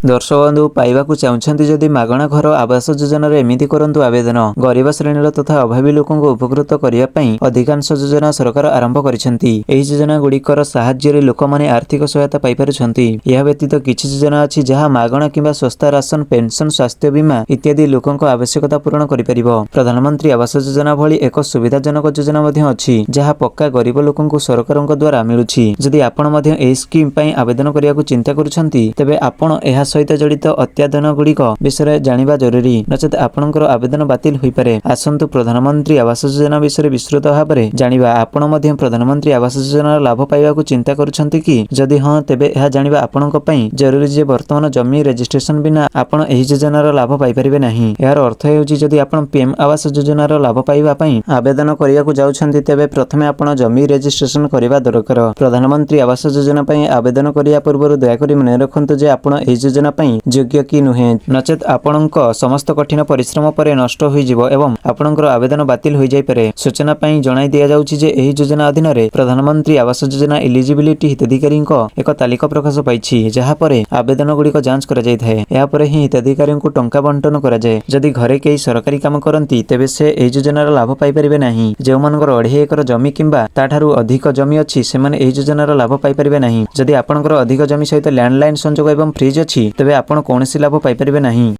दर्शक बंधु पाइबाकू चाहूछंती जदि मागणा घर आवास योजनार एमिति करंतु आवेदन। गरीब श्रेणीर तथा अभावी लोकंकु उपकृत करिया पई अधिकांश योजना सरकार आरंभ करिसेंती। एही योजना गुड़िकर साहाय्य लोकमाने आर्थिक सहायता पाई पारुछंती। यह व्यतीत किछि योजना अछि जहा मागणा किंबा सस्ता राशन, पेंशन, स्वास्थ्य बीमा इत्यादि लोकंक आवश्यकता पूरण करि परिबो। प्रधानमंत्री आवास योजना भली एक सुविधाजनक योजना मध्ये अछि जहा पक्का गरीब लोकंकु सरकारक द्वारा मिलुछि। जदि आपण मध्ये एही स्कीम पई आवेदन करियाकू चिंता करूछंती तबे आपण एहा सहित जड़ित अत्याधन गुड़िक विषय जानिबा जरूरी, नचेत आपणकर आवेदन बातिल होई पारे। आसंतु प्रधानमंत्री आवास योजना विषय विस्तृत भाबरे जानिबा। आपण मध्ये प्रधानमंत्री आवास योजनार लाभ पाइबाकू चिंता करूछंती कि? जदि हां तेबे एहा जानिबा आपणक पई जरूरी जे वर्तमान जमी रजिस्ट्रेशन बिना आपण एही योजनार लाभ पाइ परिबे नाही। यार अर्थ हेउची जदि आपण पीएम आवास योजनार लाभ पाइबा पई आवेदन करियाकू जाउछंती तेबे प्रथमे आपण जमी रजिस्ट्रेशन करिबा दरकार। प्रधानमंत्री आवास योजना पई आवेदन करिया पूर्व दयाकरी मने रखंतु जे आपण एही योजना योग्य कि नुहे, नचेत आपणक समस्त कठिन परिश्रम परे नष्ट होई जिवो एवं आपणकर आवेदन बातिल होई जाय पारे। सूचना पई जणाई दिया जाउछि जे एही योजना अधीन रे प्रधानमंत्री आवास योजना एलिजिबिलिटी हिताधिकारींक एक तालिका प्रकाश पाइछि, जहा परे आवेदन गुड़िक जांच करा जाय थाए। या परे ही हिताधिकारींकु टंका बंटन करा जाय। जदि घरे केही सरकारी काम करंती तेबे से एही योजनार लाभ पाइ परिबे नाही। जे मानकर 2.5 एकर जमी किंबा ताठारु अधिक जमी अछि सेमाने एही योजनार लाभ पाइ परिबे नाही। जदि आपणकर अधिक जमी सहित लैंडलाइन संजोग एवं फ्रिज अछि तबे आपण कोनोसी लाभ पाइ परिबे नाही।